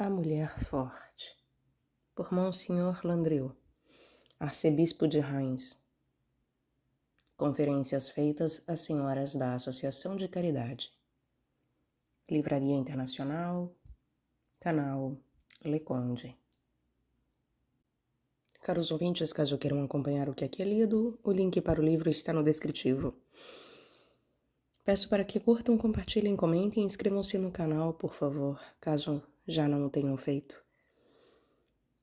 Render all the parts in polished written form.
A Mulher Forte, por Monsenhor Landrieu, arcebispo de Reims. Conferências feitas às senhoras da Associação de Caridade. Livraria Internacional, canal Leconde. Caros ouvintes, caso queiram acompanhar o que aqui é lido, o link para o livro está no descritivo. Peço para que curtam, compartilhem, comentem e inscrevam-se no canal, por favor, caso já não o tenham feito.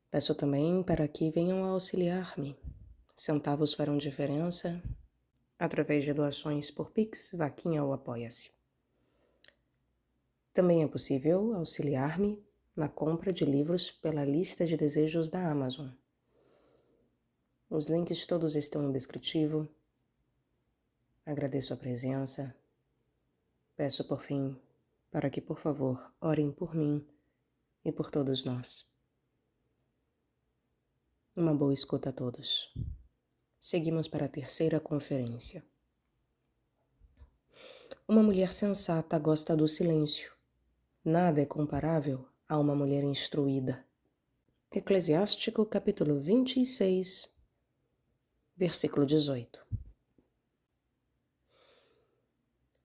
Peço também para que venham a auxiliar-me. Centavos farão diferença através de doações por Pix, Vaquinha ou Apoia-se. Também é possível auxiliar-me na compra de livros pela lista de desejos da Amazon. Os links todos estão no descritivo. Agradeço a presença. Peço por fim para que, por favor, orem por mim e por todos nós. Uma boa escuta a todos. Seguimos para a terceira conferência. Uma mulher sensata gosta do silêncio. Nada é comparável a uma mulher instruída. Eclesiástico, capítulo 26, versículo 18.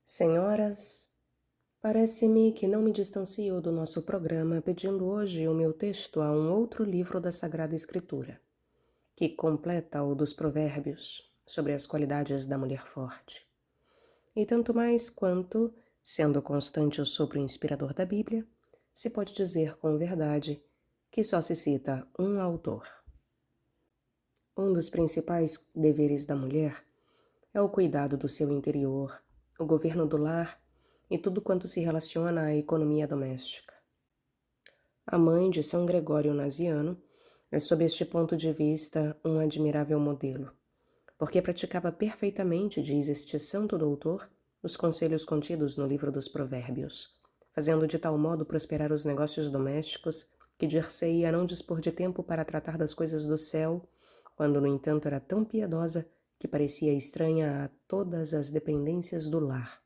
Senhoras, parece-me que não me distancio do nosso programa pedindo hoje o meu texto a um outro livro da Sagrada Escritura, que completa o dos Provérbios sobre as qualidades da mulher forte. E tanto mais quanto, sendo constante o sopro inspirador da Bíblia, se pode dizer com verdade que só se cita um autor. Um dos principais deveres da mulher é o cuidado do seu interior, o governo do lar e tudo quanto se relaciona à economia doméstica. A mãe de São Gregório Naziano é, sob este ponto de vista, um admirável modelo, porque praticava perfeitamente, diz este santo doutor, os conselhos contidos no livro dos Provérbios, fazendo de tal modo prosperar os negócios domésticos que dir-se-ia não dispor de tempo para tratar das coisas do céu, quando, no entanto, era tão piedosa que parecia estranha a todas as dependências do lar.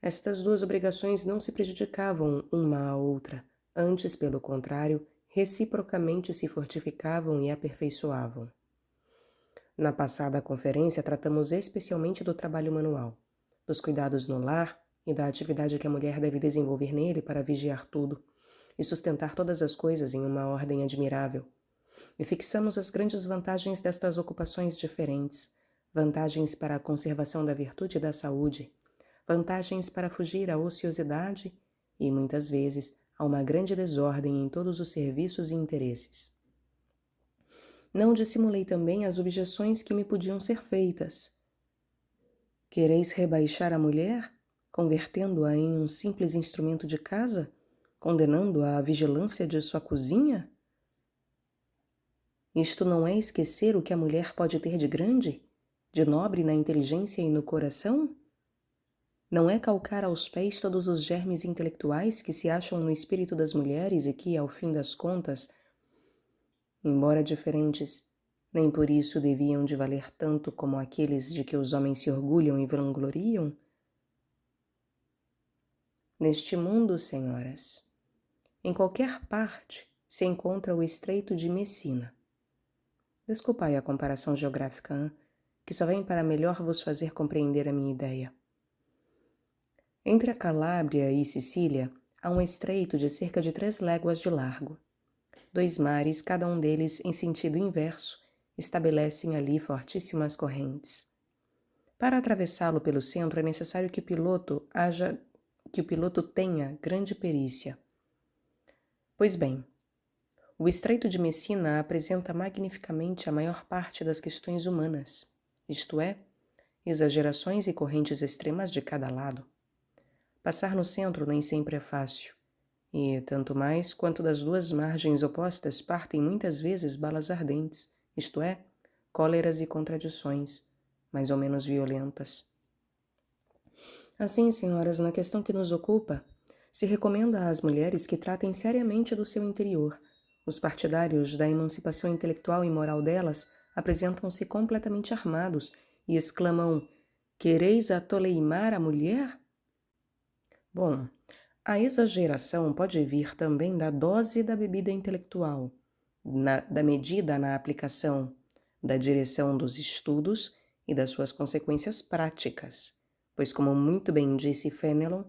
Estas duas obrigações não se prejudicavam uma à outra, antes, pelo contrário, reciprocamente se fortificavam e aperfeiçoavam. Na passada conferência, tratamos especialmente do trabalho manual, dos cuidados no lar e da atividade que a mulher deve desenvolver nele para vigiar tudo e sustentar todas as coisas em uma ordem admirável. E fixamos as grandes vantagens destas ocupações diferentes, vantagens para a conservação da virtude e da saúde, vantagens para fugir à ociosidade e, muitas vezes, a uma grande desordem em todos os serviços e interesses. Não dissimulei também as objeções que me podiam ser feitas. Quereis rebaixar a mulher, convertendo-a em um simples instrumento de casa, condenando-a à vigilância de sua cozinha? Isto não é esquecer o que a mulher pode ter de grande, de nobre na inteligência e no coração? Não é calcar aos pés todos os germes intelectuais que se acham no espírito das mulheres e que, ao fim das contas, embora diferentes, nem por isso deviam de valer tanto como aqueles de que os homens se orgulham e vangloriam? Neste mundo, senhoras, em qualquer parte se encontra o Estreito de Messina. Desculpai a comparação geográfica, que só vem para melhor vos fazer compreender a minha ideia. Entre a Calábria e Sicília há um estreito de cerca de 3 léguas de largo. 2 mares, cada um deles em sentido inverso, estabelecem ali fortíssimas correntes. Para atravessá-lo pelo centro é necessário que o piloto tenha grande perícia. Pois bem, o Estreito de Messina apresenta magnificamente a maior parte das questões humanas, isto é, exagerações e correntes extremas de cada lado. Passar no centro nem sempre é fácil, e tanto mais quanto das duas margens opostas partem muitas vezes balas ardentes, isto é, cóleras e contradições, mais ou menos violentas. Assim, senhoras, na questão que nos ocupa, se recomenda às mulheres que tratem seriamente do seu interior. Os partidários da emancipação intelectual e moral delas apresentam-se completamente armados e exclamam: quereis atoleimar a mulher? Bom, A exageração pode vir também da dose da bebida intelectual, da medida na aplicação, da direção dos estudos e das suas consequências práticas, pois, como muito bem disse Fenelon,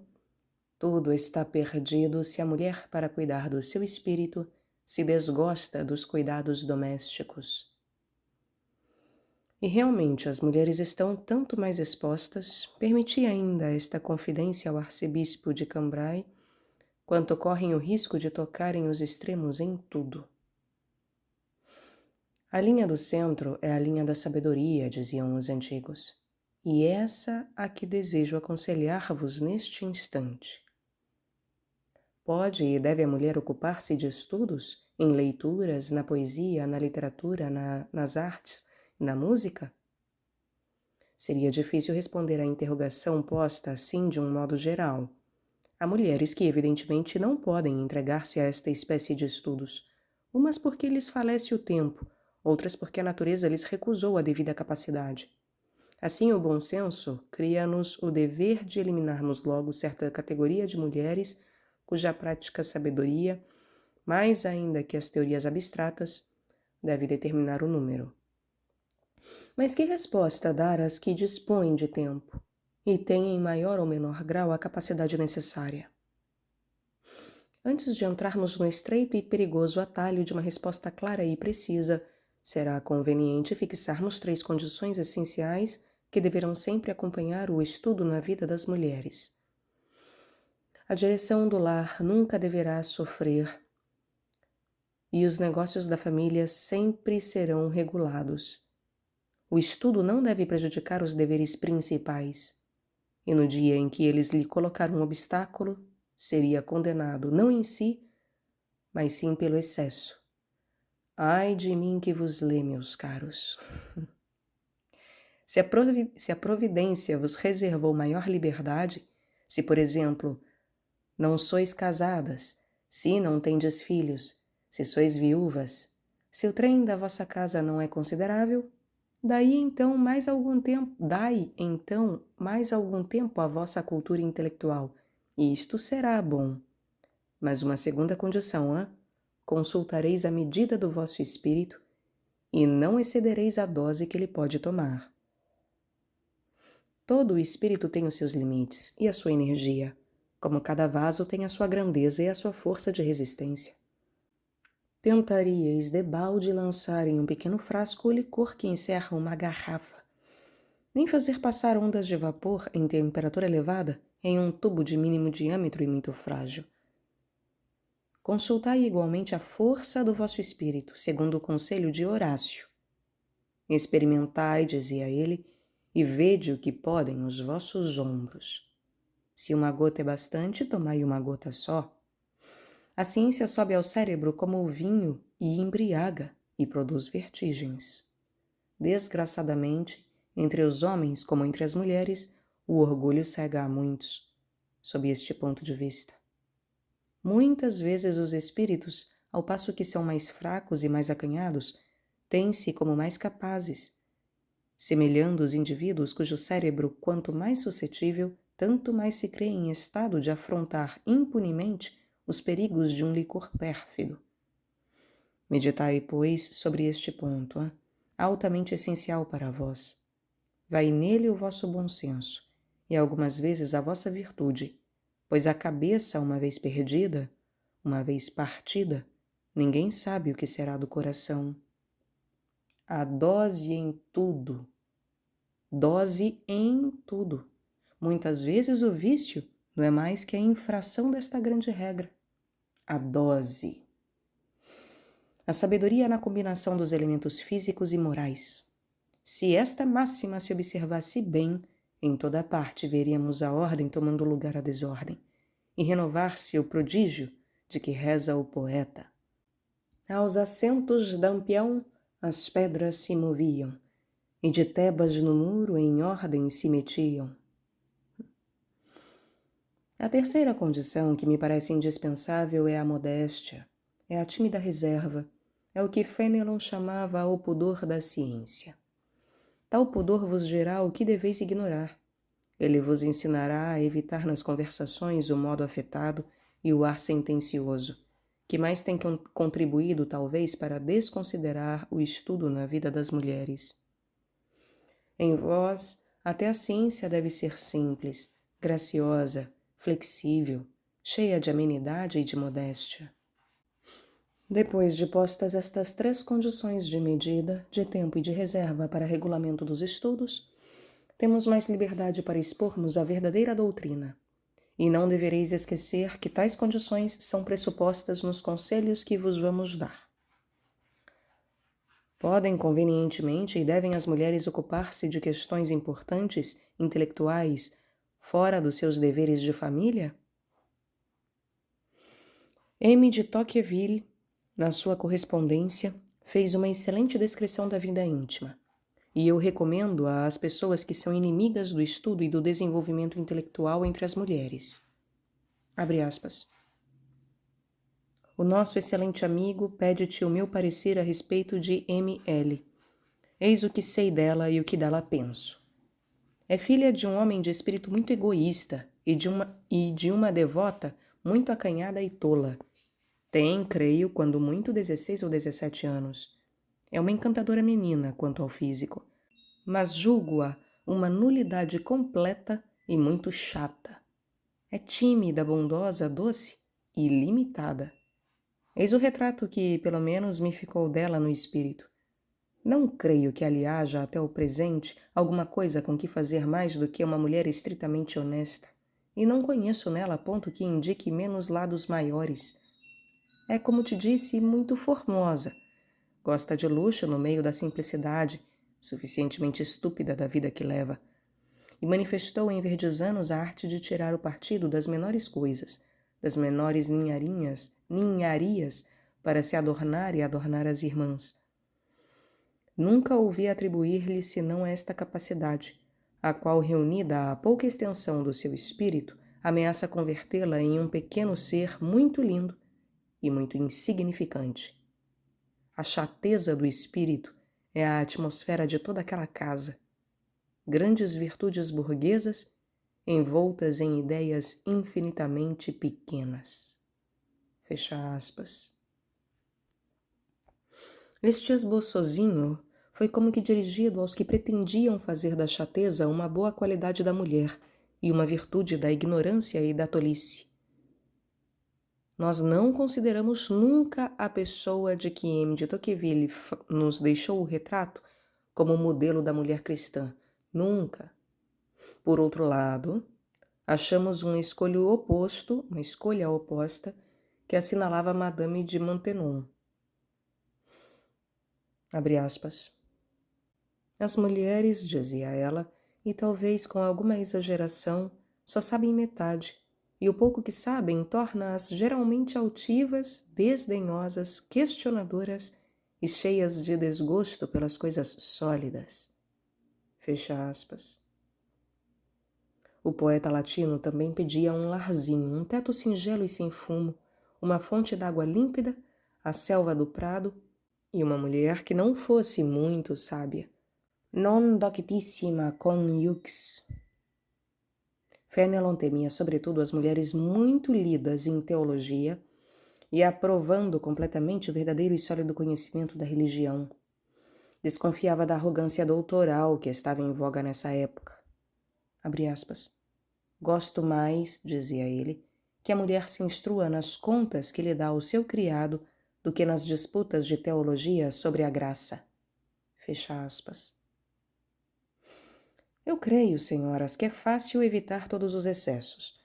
tudo está perdido se a mulher, para cuidar do seu espírito, se desgosta dos cuidados domésticos. E realmente as mulheres estão tanto mais expostas, permiti ainda esta confidência ao arcebispo de Cambrai, quanto correm o risco de tocarem os extremos em tudo. A linha do centro é a linha da sabedoria, diziam os antigos, e essa a que desejo aconselhar-vos neste instante. Pode e deve a mulher ocupar-se de estudos, em leituras, na poesia, na literatura, nas artes e na música? Seria difícil responder à interrogação posta assim de um modo geral. Há mulheres que evidentemente não podem entregar-se a esta espécie de estudos, umas porque lhes falece o tempo, outras porque a natureza lhes recusou a devida capacidade. Assim, o bom senso cria-nos o dever de eliminarmos logo certa categoria de mulheres cuja prática sabedoria, mais ainda que as teorias abstratas, deve determinar o número. Mas que resposta dar às que dispõem de tempo e têm em maior ou menor grau a capacidade necessária? Antes de entrarmos no estreito e perigoso atalho de uma resposta clara e precisa, será conveniente fixarmos 3 condições essenciais que deverão sempre acompanhar o estudo na vida das mulheres. A direção do lar nunca deverá sofrer e os negócios da família sempre serão regulados. O estudo não deve prejudicar os deveres principais, e no dia em que eles lhe colocar um obstáculo, seria condenado não em si, mas sim pelo excesso. Ai de mim que vos lê, meus caros. Se a providência vos reservou maior liberdade, se, por exemplo, não sois casadas, se não tendes filhos, se sois viúvas, se o trem da vossa casa não é considerável, dai então mais algum tempo à vossa cultura intelectual, e isto será bom. Mas uma segunda condição, consultareis a medida do vosso espírito e não excedereis a dose que ele pode tomar. Todo o espírito tem os seus limites e a sua energia, como cada vaso tem a sua grandeza e a sua força de resistência. Tentaríeis debalde lançar em um pequeno frasco o licor que encerra uma garrafa, nem fazer passar ondas de vapor em temperatura elevada em um tubo de mínimo diâmetro e muito frágil. Consultai igualmente a força do vosso espírito, segundo o conselho de Horácio. Experimentai, dizia ele, e vede o que podem os vossos ombros. Se uma gota é bastante, tomai uma gota só. A ciência sobe ao cérebro como o vinho e embriaga e produz vertigens. Desgraçadamente, entre os homens como entre as mulheres, o orgulho cega a muitos, sob este ponto de vista. Muitas vezes os espíritos, ao passo que são mais fracos e mais acanhados, têm-se como mais capazes, semelhando os indivíduos cujo cérebro, quanto mais suscetível, tanto mais se crê em estado de afrontar impunemente os perigos de um licor pérfido. Meditai, pois, sobre este ponto, altamente essencial para vós. Vai nele o vosso bom senso, e algumas vezes a vossa virtude, pois a cabeça, uma vez perdida, uma vez partida, ninguém sabe o que será do coração. A dose em tudo. Dose em tudo. Muitas vezes o vício não é mais que a infração desta grande regra. A dose. A sabedoria na combinação dos elementos físicos e morais. Se esta máxima se observasse bem, em toda parte veríamos a ordem tomando lugar à desordem, e renovar-se o prodígio de que reza o poeta. Aos assentos Dampião as pedras se moviam, e de Tebas no muro em ordem se metiam. A terceira condição que me parece indispensável é a modéstia, é a tímida reserva, é o que Fenelon chamava o pudor da ciência. Tal pudor vos dirá o que deveis ignorar. Ele vos ensinará a evitar nas conversações o modo afetado e o ar sentencioso, que mais tem contribuído talvez para desconsiderar o estudo na vida das mulheres. Em vós, até a ciência deve ser simples, graciosa, flexível, cheia de amenidade e de modéstia. Depois de postas estas 3 condições de medida, de tempo e de reserva para regulamento dos estudos, temos mais liberdade para expormos a verdadeira doutrina. E não devereis esquecer que tais condições são pressupostas nos conselhos que vos vamos dar. Podem convenientemente e devem as mulheres ocupar-se de questões importantes, intelectuais, fora dos seus deveres de família? M. de Tocqueville, na sua correspondência, fez uma excelente descrição da vida íntima, e eu recomendo-a às pessoas que são inimigas do estudo e do desenvolvimento intelectual entre as mulheres. Abre aspas. O nosso excelente amigo pede-te o meu parecer a respeito de M.L. Eis o que sei dela e o que dela penso. É filha de um homem de espírito muito egoísta e de uma devota muito acanhada e tola. Tem, creio, quando muito 16 ou 17 anos. É uma encantadora menina quanto ao físico, mas julgo-a uma nulidade completa e muito chata. É tímida, bondosa, doce e limitada. Eis o retrato que, pelo menos, me ficou dela no espírito. Não creio que ali haja, até o presente, alguma coisa com que fazer mais do que uma mulher estritamente honesta, e não conheço nela ponto que indique menos lados maiores. É, como te disse, muito formosa. Gosta de luxo no meio da simplicidade, suficientemente estúpida da vida que leva. E manifestou em verdes anos a arte de tirar o partido das menores coisas, das menores ninharias, para se adornar e adornar as irmãs. Nunca ouvi atribuir-lhe senão esta capacidade, a qual, reunida à pouca extensão do seu espírito, ameaça convertê-la em um pequeno ser muito lindo e muito insignificante. A chateza do espírito é a atmosfera de toda aquela casa. Grandes virtudes burguesas envoltas em ideias infinitamente pequenas. Fecha aspas. Este esboçozinho foi como que dirigido aos que pretendiam fazer da chateza uma boa qualidade da mulher e uma virtude da ignorância e da tolice. Nós não consideramos nunca a pessoa de que M. de Tocqueville nos deixou o retrato como modelo da mulher cristã. Nunca. Por outro lado, achamos uma escolha oposta, que assinalava Madame de Maintenon. Abre aspas. As mulheres, dizia ela, e talvez com alguma exageração, só sabem metade, e o pouco que sabem torna-as geralmente altivas, desdenhosas, questionadoras e cheias de desgosto pelas coisas sólidas. Fecha aspas. O poeta latino também pedia um larzinho, um teto singelo e sem fumo, uma fonte d'água límpida, a selva do prado e uma mulher que não fosse muito sábia. Non doctissima conjux. Fenelon temia sobretudo as mulheres muito lidas em teologia e aprovando completamente o verdadeiro e sólido conhecimento da religião. Desconfiava da arrogância doutoral que estava em voga nessa época. Abre aspas. Gosto mais, dizia ele, que a mulher se instrua nas contas que lhe dá o seu criado do que nas disputas de teologia sobre a graça. Fecha aspas. Eu creio, senhoras, que é fácil evitar todos os excessos.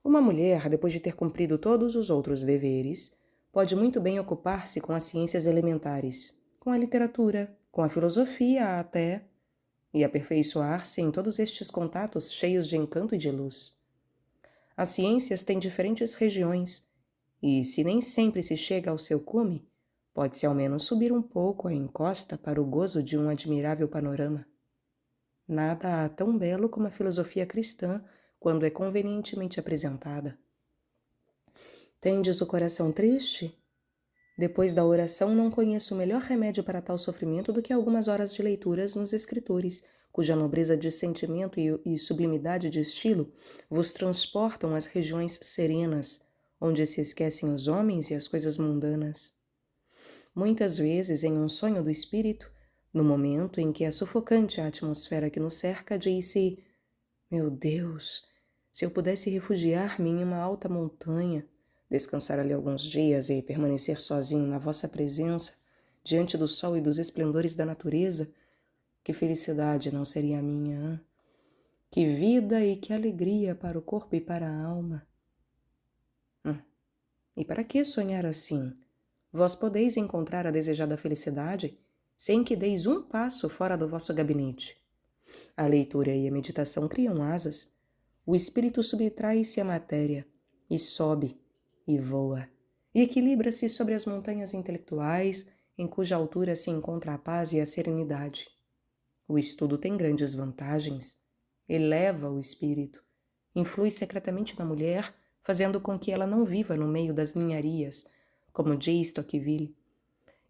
Uma mulher, depois de ter cumprido todos os outros deveres, pode muito bem ocupar-se com as ciências elementares, com a literatura, com a filosofia até, e aperfeiçoar-se em todos estes contatos cheios de encanto e de luz. As ciências têm diferentes regiões, e se nem sempre se chega ao seu cume, pode-se ao menos subir um pouco a encosta para o gozo de um admirável panorama. Nada há tão belo como a filosofia cristã quando é convenientemente apresentada. Tendes o coração triste? Depois da oração não conheço melhor remédio para tal sofrimento do que algumas horas de leituras nos escritores, cuja nobreza de sentimento e sublimidade de estilo vos transportam às regiões serenas, onde se esquecem os homens e as coisas mundanas. Muitas vezes, em um sonho do espírito, no momento em que é sufocante a atmosfera que nos cerca, disse: meu Deus, se eu pudesse refugiar-me em uma alta montanha, descansar ali alguns dias e permanecer sozinho na vossa presença, diante do sol e dos esplendores da natureza, que felicidade não seria a minha, hein? Que vida e que alegria para o corpo e para a alma. E para que sonhar assim? Vós podeis encontrar a desejada felicidade sem que deis um passo fora do vosso gabinete. A leitura e a meditação criam asas. O espírito subtrai-se à matéria e sobe e voa, e equilibra-se sobre as montanhas intelectuais, em cuja altura se encontra a paz e a serenidade. O estudo tem grandes vantagens. Eleva o espírito, influi secretamente na mulher, fazendo com que ela não viva no meio das ninharias, como diz Tocqueville,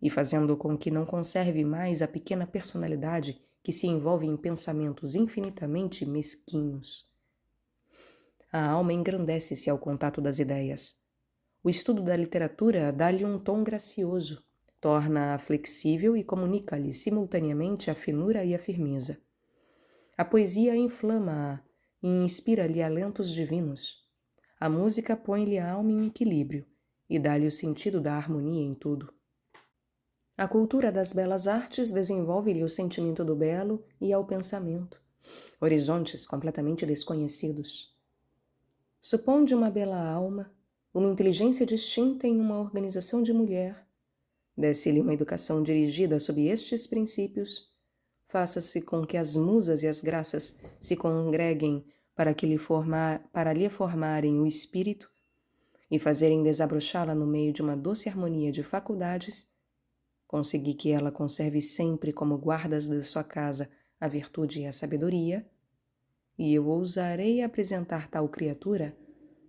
e fazendo com que não conserve mais a pequena personalidade que se envolve em pensamentos infinitamente mesquinhos. A alma engrandece-se ao contato das ideias. O estudo da literatura dá-lhe um tom gracioso, torna-a flexível e comunica-lhe simultaneamente a finura e a firmeza. A poesia inflama-a e inspira-lhe alentos divinos. A música põe-lhe a alma em equilíbrio e dá-lhe o sentido da harmonia em tudo. A cultura das belas artes desenvolve-lhe o sentimento do belo e ao pensamento, horizontes completamente desconhecidos. Suponde uma bela alma, uma inteligência distinta em uma organização de mulher, desse-lhe uma educação dirigida sob estes princípios, faça-se com que as musas e as graças se congreguem para lhe formarem o espírito e fazerem desabrochá-la no meio de uma doce harmonia de faculdades, consegui que ela conserve sempre como guardas de sua casa a virtude e a sabedoria, e eu ousarei apresentar tal criatura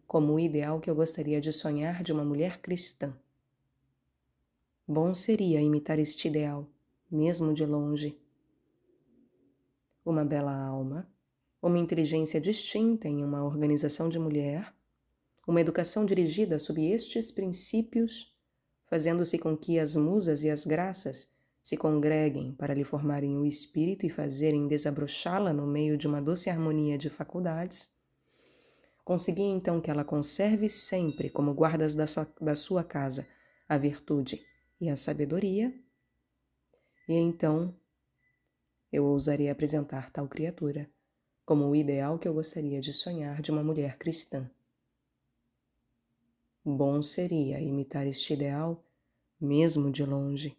como o ideal que eu gostaria de sonhar de uma mulher cristã. Bom seria imitar este ideal, mesmo de longe. Uma bela alma, uma inteligência distinta em uma organização de mulher, uma educação dirigida sob estes princípios, fazendo-se com que as musas e as graças se congreguem para lhe formarem o espírito e fazerem desabrochá-la no meio de uma doce harmonia de faculdades, consegui então que ela conserve sempre como guardas da sua casa a virtude e a sabedoria, e então eu ousaria apresentar tal criatura como o ideal que eu gostaria de sonhar de uma mulher cristã. Bom seria imitar este ideal, mesmo de longe.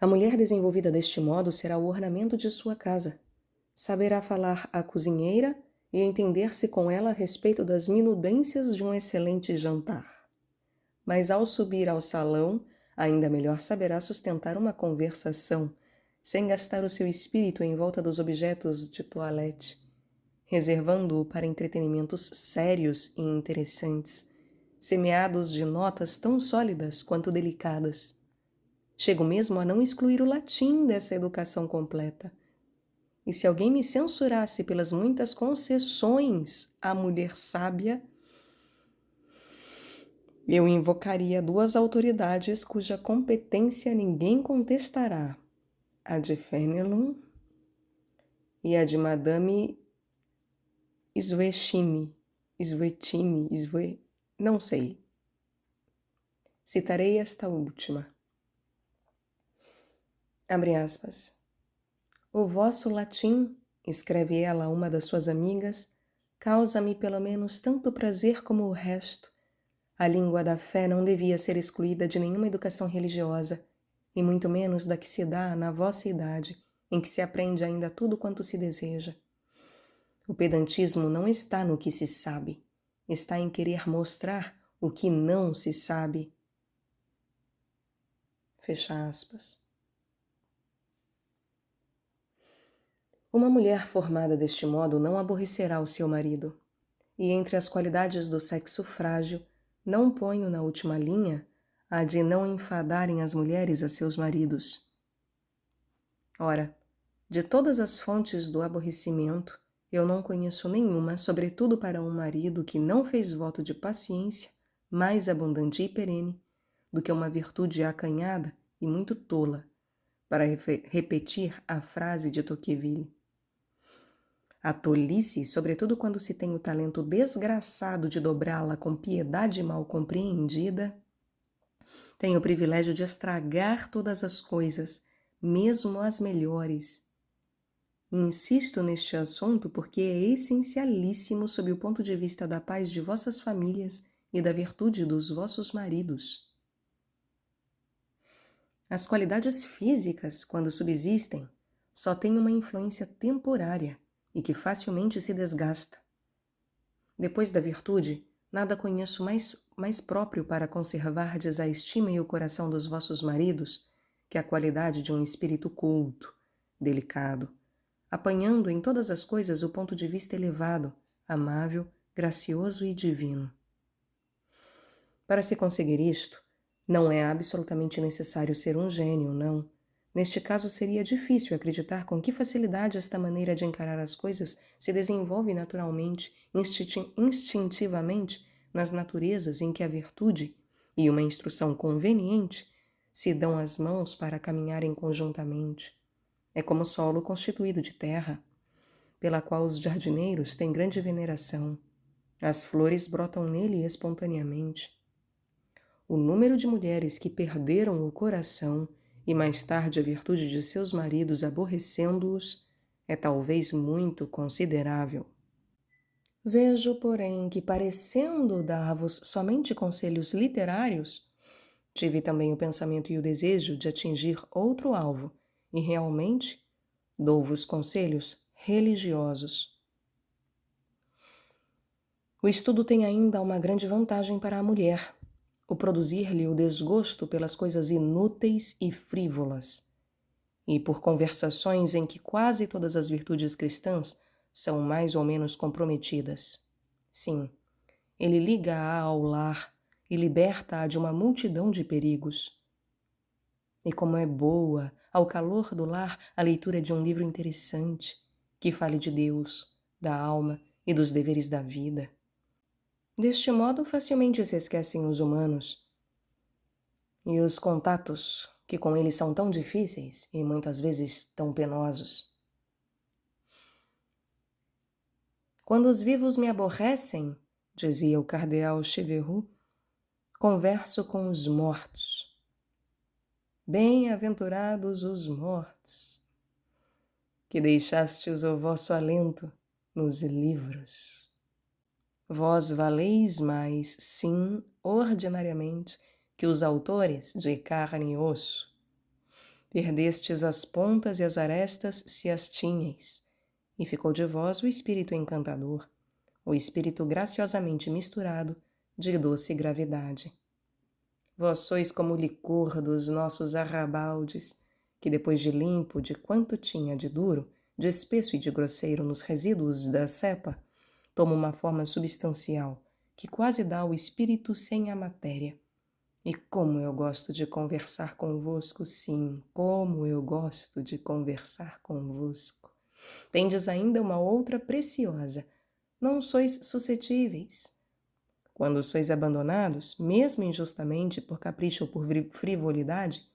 A mulher desenvolvida deste modo será o ornamento de sua casa. Saberá falar à cozinheira e entender-se com ela a respeito das minudências de um excelente jantar. Mas ao subir ao salão, ainda melhor saberá sustentar uma conversação, sem gastar o seu espírito em volta dos objetos de toilette, reservando-o para entretenimentos sérios e interessantes, semeados de notas tão sólidas quanto delicadas. Chego mesmo a não excluir o latim dessa educação completa. E se alguém me censurasse pelas muitas concessões à mulher sábia, eu invocaria duas autoridades cuja competência ninguém contestará, a de Fenelon e a de Madame não sei. Citarei esta última. Abre aspas. O vosso latim, escreve ela a uma das suas amigas, causa-me pelo menos tanto prazer como o resto. A língua da fé não devia ser excluída de nenhuma educação religiosa, e muito menos da que se dá na vossa idade, em que se aprende ainda tudo quanto se deseja. O pedantismo não está no que se sabe, está em querer mostrar o que não se sabe. Fecha aspas. Uma mulher formada deste modo não aborrecerá o seu marido, e entre as qualidades do sexo frágil, não ponho na última linha a de não enfadarem as mulheres a seus maridos. Ora, De todas as fontes do aborrecimento, eu não conheço nenhuma, sobretudo para um marido que não fez voto de paciência, mais abundante e perene, do que uma virtude acanhada e muito tola, para repetir a frase de Tocqueville. A tolice, sobretudo quando se tem o talento desgraçado de dobrá-la com piedade mal compreendida, tem o privilégio de estragar todas as coisas, mesmo as melhores. Insisto neste assunto porque é essencialíssimo sob o ponto de vista da paz de vossas famílias e da virtude dos vossos maridos. As qualidades físicas, quando subsistem, só têm uma influência temporária e que facilmente se desgasta. Depois da virtude, nada conheço mais próprio para conservardes a estima e o coração dos vossos maridos que a qualidade de um espírito culto, delicado, apanhando em todas as coisas o ponto de vista elevado, amável, gracioso e divino. Para se conseguir isto, não é absolutamente necessário ser um gênio, não. Neste caso, seria difícil acreditar com que facilidade esta maneira de encarar as coisas se desenvolve naturalmente, instintivamente, nas naturezas em que a virtude e uma instrução conveniente se dão as mãos para caminharem conjuntamente. É como solo constituído de terra, pela qual os jardineiros têm grande veneração. As flores brotam nele espontaneamente. O número de mulheres que perderam o coração e mais tarde a virtude de seus maridos aborrecendo-os é talvez muito considerável. Vejo, porém, que parecendo dar-vos somente conselhos literários, tive também o pensamento e o desejo de atingir outro alvo, e realmente dou-vos conselhos religiosos. O estudo tem ainda uma grande vantagem para a mulher, o produzir-lhe o desgosto pelas coisas inúteis e frívolas, e por conversações em que quase todas as virtudes cristãs são mais ou menos comprometidas. Sim, ele liga-a ao lar e liberta-a de uma multidão de perigos. E como é boa, ao calor do lar, a leitura de um livro interessante, que fale de Deus, da alma e dos deveres da vida. Deste modo, facilmente se esquecem os humanos e os contatos, que com eles são tão difíceis e muitas vezes tão penosos. Quando os vivos me aborrecem, dizia o cardeal Cheverus, converso com os mortos. Bem-aventurados os mortos, que deixastes o vosso alento nos livros. Vós valeis mais, sim, ordinariamente, que os autores de carne e osso. Perdestes as pontas e as arestas se as tinhais, e ficou de vós o espírito encantador, o espírito graciosamente misturado de doce gravidade. Vós sois como o licor dos nossos arrabaldes, que depois de limpo de quanto tinha de duro, de espesso e de grosseiro nos resíduos da cepa, toma uma forma substancial, que quase dá ao espírito sem a matéria. E como eu gosto de conversar convosco, sim, como eu gosto de conversar convosco. Tendes ainda uma outra preciosa, não sois suscetíveis. Quando sois abandonados, mesmo injustamente por capricho ou por frivolidade,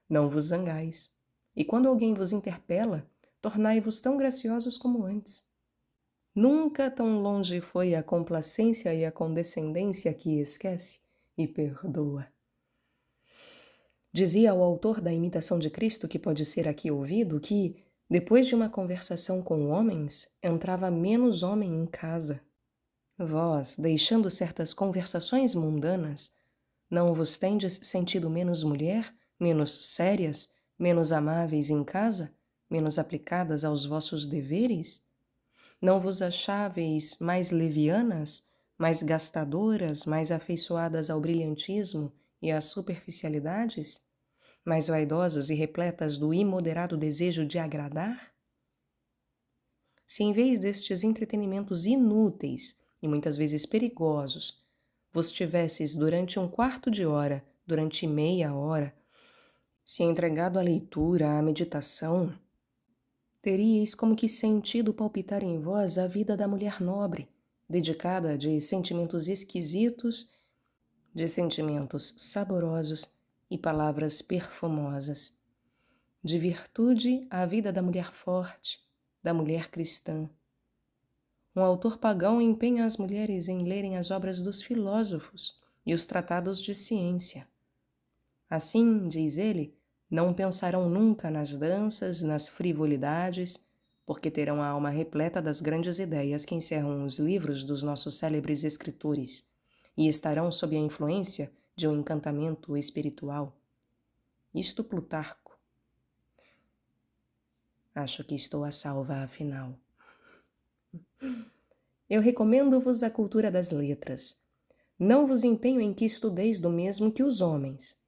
não vos zangais. E quando alguém vos interpela, tornai-vos tão graciosos como antes. Nunca tão longe foi a complacência e a condescendência que esquece e perdoa. Dizia o autor da Imitação de Cristo, que pode ser aqui ouvido, que, depois de uma conversação com homens, entrava menos homem em casa. Vós, deixando certas conversações mundanas, não vos tendes sentido menos mulher, menos sérias, menos amáveis em casa, menos aplicadas aos vossos deveres? Não vos acháveis mais levianas, mais gastadoras, mais afeiçoadas ao brilhantismo e às superficialidades? Mais vaidosas e repletas do imoderado desejo de agradar? Se em vez destes entretenimentos inúteis e muitas vezes perigosos, vos tivesses durante um quarto de hora, durante meia hora, se entregado à leitura, à meditação, teríeis como que sentido palpitar em vós a vida da mulher nobre, dedicada de sentimentos esquisitos, de sentimentos saborosos e palavras perfumosas, de virtude à vida da mulher forte, da mulher cristã. Um autor pagão empenha as mulheres em lerem as obras dos filósofos e os tratados de ciência. Assim, diz ele, não pensarão nunca nas danças, nas frivolidades, porque terão a alma repleta das grandes ideias que encerram os livros dos nossos célebres escritores, e estarão sob a influência de um encantamento espiritual. Isto Plutarco. Acho que estou a salva, afinal. Eu recomendo-vos a cultura das letras. Não vos empenho em que estudeis do mesmo que os homens.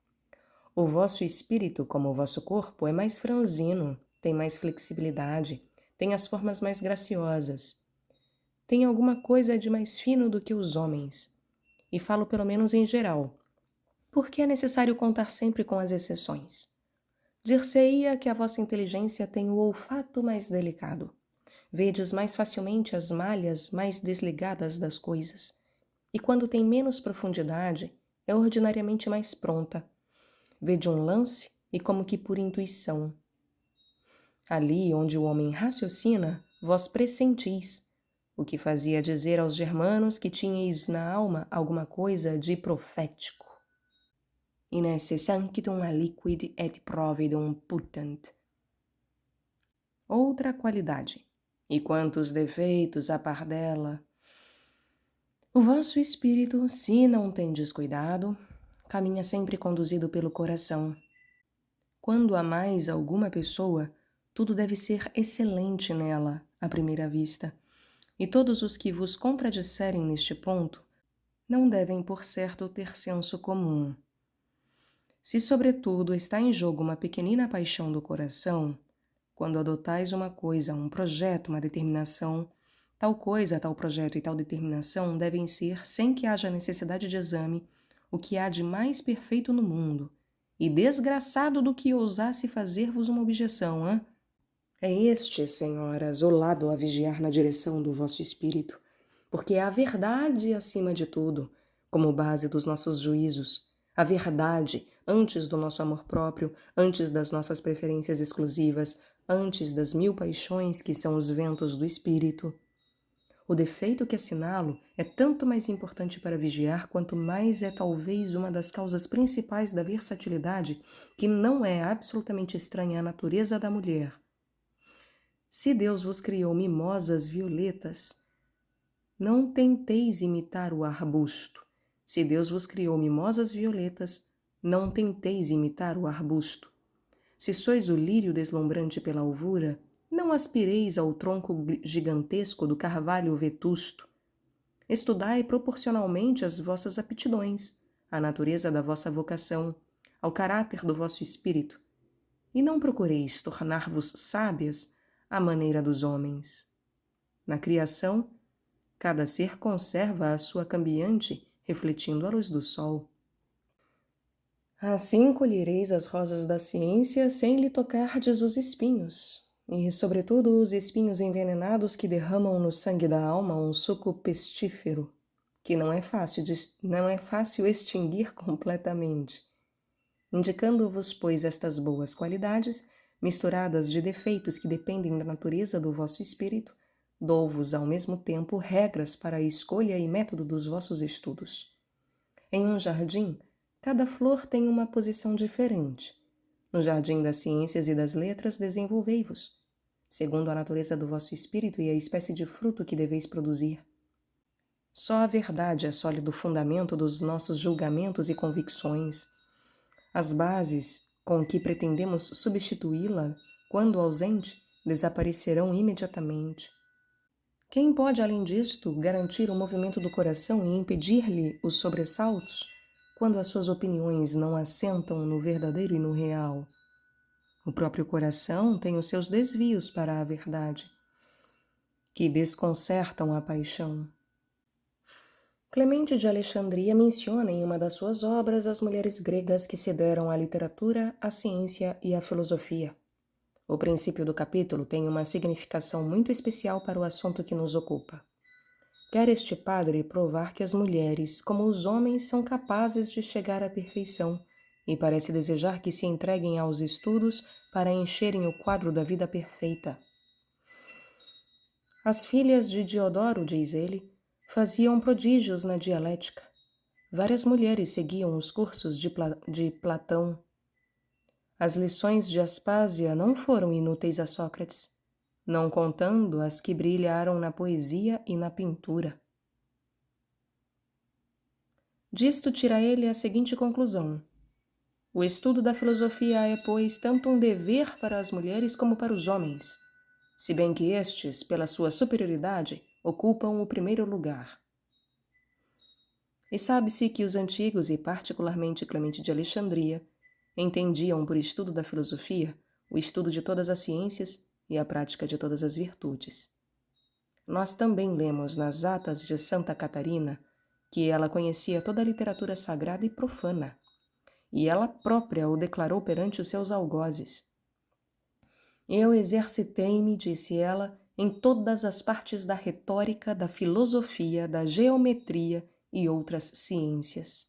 O vosso espírito, como o vosso corpo, é mais franzino, tem mais flexibilidade, tem as formas mais graciosas. Tem alguma coisa de mais fino do que os homens. E falo pelo menos em geral, porque é necessário contar sempre com as exceções. Dir-se-ia que a vossa inteligência tem o olfato mais delicado. Vedes mais facilmente as malhas mais desligadas das coisas. E quando tem menos profundidade, é ordinariamente mais pronta. Vede um lance e como que por intuição. Ali onde o homem raciocina, vós pressentis, o que fazia dizer aos germanos que tinhais na alma alguma coisa de profético. In esse sanctum aliquid et providum putant. Outra qualidade. E quantos defeitos a par dela! O vosso espírito, se não tem descuidado, caminha sempre conduzido pelo coração. Quando amais alguma pessoa, tudo deve ser excelente nela, à primeira vista. E todos os que vos contradisserem neste ponto, não devem, por certo, ter senso comum. Se, sobretudo, está em jogo uma pequenina paixão do coração, quando adotais uma coisa, um projeto, uma determinação, tal coisa, tal projeto e tal determinação devem ser, sem que haja necessidade de exame, o que há de mais perfeito no mundo, e desgraçado do que ousasse fazer-vos uma objeção, hã? É este, senhoras, o lado a vigiar na direção do vosso espírito, porque é a verdade acima de tudo, como base dos nossos juízos, a verdade antes do nosso amor próprio, antes das nossas preferências exclusivas, antes das mil paixões que são os ventos do espírito. O defeito que assinalo é tanto mais importante para vigiar quanto mais é talvez uma das causas principais da versatilidade que não é absolutamente estranha à natureza da mulher. Se Deus vos criou mimosas violetas, não tenteis imitar o arbusto. Se Deus vos criou mimosas violetas, não tenteis imitar o arbusto. Se sois o lírio deslumbrante pela alvura, não aspireis ao tronco gigantesco do carvalho vetusto. Estudai proporcionalmente as vossas aptidões, a natureza da vossa vocação, ao caráter do vosso espírito, e não procureis tornar-vos sábias à maneira dos homens. Na criação, cada ser conserva a sua cambiante, refletindo a luz do sol. Assim colhereis as rosas da ciência sem lhe tocardes os espinhos, e, sobretudo, os espinhos envenenados que derramam no sangue da alma um suco pestífero, que não é fácil extinguir completamente. Indicando-vos, pois, estas boas qualidades, misturadas de defeitos que dependem da natureza do vosso espírito, dou-vos ao mesmo tempo regras para a escolha e método dos vossos estudos. Em um jardim, cada flor tem uma posição diferente. No jardim das ciências e das letras, desenvolvei-vos, segundo a natureza do vosso espírito e a espécie de fruto que deveis produzir. Só a verdade é sólido fundamento dos nossos julgamentos e convicções. As bases com que pretendemos substituí-la, quando ausente, desaparecerão imediatamente. Quem pode, além disto, garantir o movimento do coração e impedir-lhe os sobressaltos, quando as suas opiniões não assentam no verdadeiro e no real? O próprio coração tem os seus desvios para a verdade, que desconcertam a paixão. Clemente de Alexandria menciona em uma das suas obras as mulheres gregas que se deram à literatura, à ciência e à filosofia. O princípio do capítulo tem uma significação muito especial para o assunto que nos ocupa. Quer este padre provar que as mulheres, como os homens, são capazes de chegar à perfeição e parece desejar que se entreguem aos estudos para encherem o quadro da vida perfeita. As filhas de Diodoro, diz ele, faziam prodígios na dialética. Várias mulheres seguiam os cursos de Platão. As lições de Aspásia não foram inúteis a Sócrates, não contando as que brilharam na poesia e na pintura. Disto tira ele a seguinte conclusão: o estudo da filosofia é, pois, tanto um dever para as mulheres como para os homens, se bem que estes, pela sua superioridade, ocupam o primeiro lugar. E sabe-se que os antigos, e particularmente Clemente de Alexandria, entendiam por estudo da filosofia o estudo de todas as ciências e a prática de todas as virtudes. Nós também lemos nas Atas de Santa Catarina que ela conhecia toda a literatura sagrada e profana, e ela própria o declarou perante os seus algozes. Eu exercitei-me, disse ela, em todas as partes da retórica, da filosofia, da geometria e outras ciências.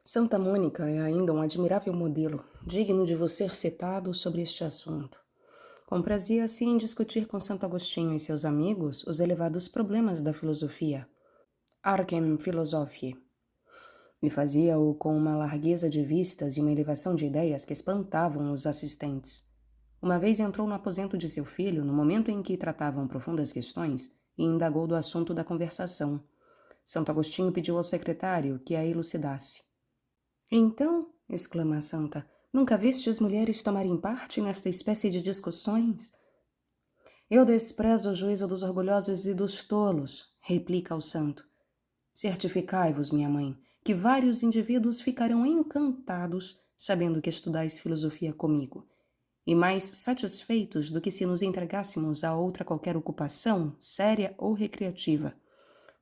Santa Mônica é ainda um admirável modelo, digno de você ser citado sobre este assunto. Comprazia-se em discutir com Santo Agostinho e seus amigos os elevados problemas da filosofia, Arcem Philosophiae, e fazia-o com uma largueza de vistas e uma elevação de ideias que espantavam os assistentes. Uma vez entrou no aposento de seu filho, no momento em que tratavam profundas questões, e indagou do assunto da conversação. Santo Agostinho pediu ao secretário que a elucidasse. Então, exclama a santa, nunca vistes mulheres tomarem parte nesta espécie de discussões? Eu desprezo o juízo dos orgulhosos e dos tolos, replica o santo. Certificai-vos, minha mãe, que vários indivíduos ficarão encantados sabendo que estudais filosofia comigo, e mais satisfeitos do que se nos entregássemos a outra qualquer ocupação, séria ou recreativa,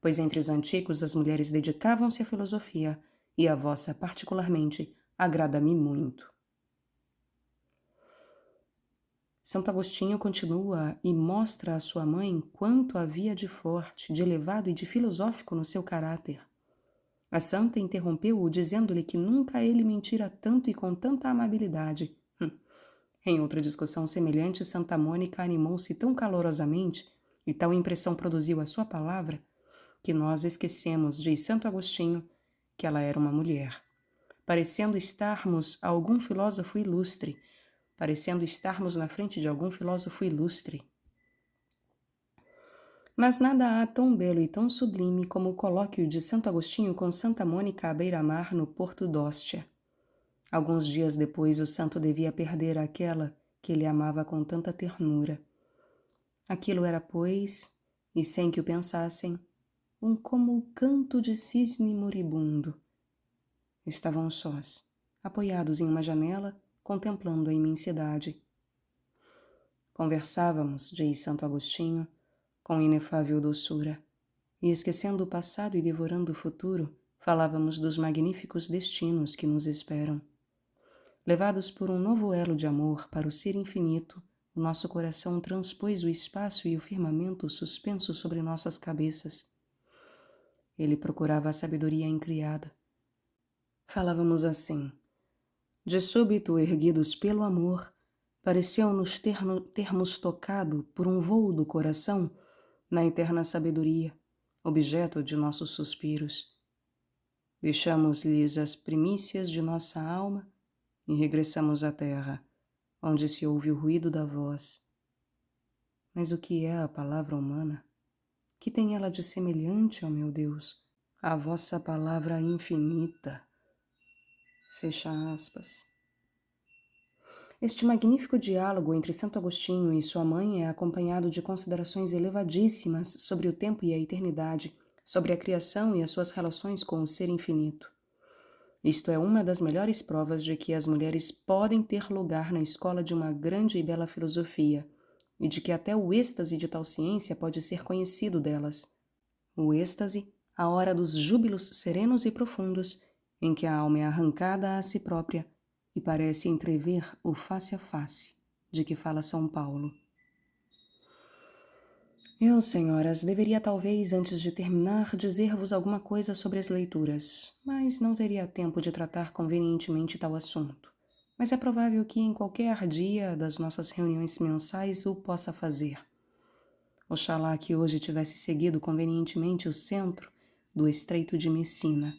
pois entre os antigos as mulheres dedicavam-se à filosofia, e a vossa, particularmente, agrada-me muito. Santo Agostinho continua e mostra à sua mãe quanto havia de forte, de elevado e de filosófico no seu caráter. A santa interrompeu-o dizendo-lhe que nunca ele mentira tanto e com tanta amabilidade. Em outra discussão semelhante, Santa Mônica animou-se tão calorosamente e tal impressão produziu a sua palavra que nós esquecemos, diz Santo Agostinho, que ela era uma mulher, parecendo estarmos na frente de algum filósofo ilustre. Mas nada há tão belo e tão sublime como o colóquio de Santo Agostinho com Santa Mônica à beira-mar no Porto d'Ostia. Alguns dias depois o santo devia perder aquela que ele amava com tanta ternura. Aquilo era, pois, e sem que o pensassem, como o canto de cisne moribundo. Estavam sós, apoiados em uma janela, contemplando a imensidade. Conversávamos, diz Santo Agostinho, com inefável doçura, e esquecendo o passado e devorando o futuro, falávamos dos magníficos destinos que nos esperam. Levados por um novo elo de amor para o ser infinito, o nosso coração transpôs o espaço e o firmamento suspenso sobre nossas cabeças. Ele procurava a sabedoria incriada. Falávamos assim. De súbito, erguidos pelo amor, pareceu-nos termos tocado por um vôo do coração na eterna sabedoria, objeto de nossos suspiros. Deixamos-lhes as primícias de nossa alma e regressamos à terra, onde se ouve o ruído da voz. Mas o que é a palavra humana? Que tem ela de semelhante, ó meu Deus, à vossa palavra infinita? Fecha aspas. Este magnífico diálogo entre Santo Agostinho e sua mãe é acompanhado de considerações elevadíssimas sobre o tempo e a eternidade, sobre a criação e as suas relações com o ser infinito. Isto é uma das melhores provas de que as mulheres podem ter lugar na escola de uma grande e bela filosofia, e de que até o êxtase de tal ciência pode ser conhecido delas. O êxtase, a hora dos júbilos serenos e profundos, em que a alma é arrancada a si própria e parece entrever o face a face. de que fala São Paulo. Eu, senhoras, deveria talvez, antes de terminar, dizer-vos alguma coisa sobre as leituras, mas não teria tempo de tratar convenientemente tal assunto. Mas é provável que em qualquer dia das nossas reuniões mensais o possa fazer. Oxalá que hoje tivesse seguido convenientemente o centro do Estreito de Messina.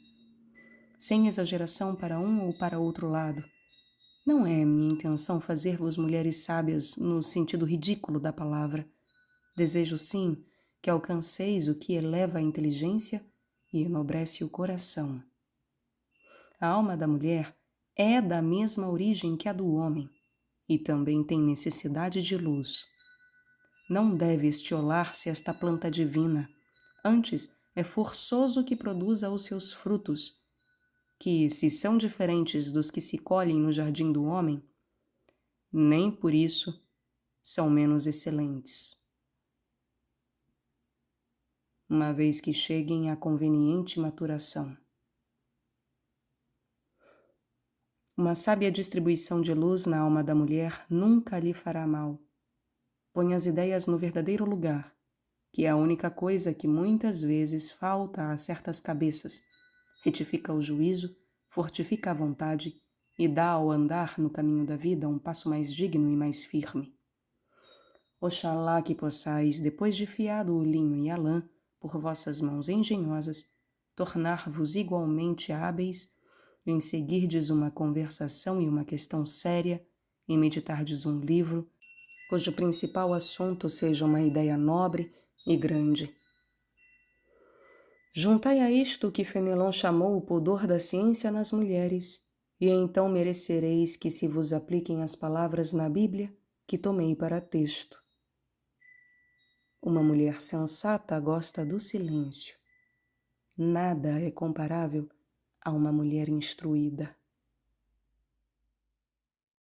Sem exageração para um ou para outro lado. Não é minha intenção fazer-vos mulheres sábias no sentido ridículo da palavra. Desejo, sim, que alcanceis o que eleva a inteligência e enobrece o coração. A alma da mulher é da mesma origem que a do homem e também tem necessidade de luz. Não deve estiolar-se esta planta divina, antes é forçoso que produza os seus frutos, que, se são diferentes dos que se colhem no jardim do homem, nem por isso são menos excelentes. Uma vez que cheguem à conveniente maturação. Uma sábia distribuição de luz na alma da mulher nunca lhe fará mal. Põe as ideias no verdadeiro lugar, que é a única coisa que muitas vezes falta a certas cabeças. Retifica o juízo, fortifica a vontade e dá ao andar no caminho da vida um passo mais digno e mais firme. Oxalá que possais, depois de fiado o linho e a lã, por vossas mãos engenhosas, tornar-vos igualmente hábeis em seguirdes uma conversação e uma questão séria, em meditardes um livro, cujo principal assunto seja uma ideia nobre e grande. Juntai a isto o que Fenelon chamou o pudor da ciência nas mulheres, e então merecereis que se vos apliquem as palavras na Bíblia que tomei para texto. Uma mulher sensata gosta do silêncio. Nada é comparável a uma mulher instruída.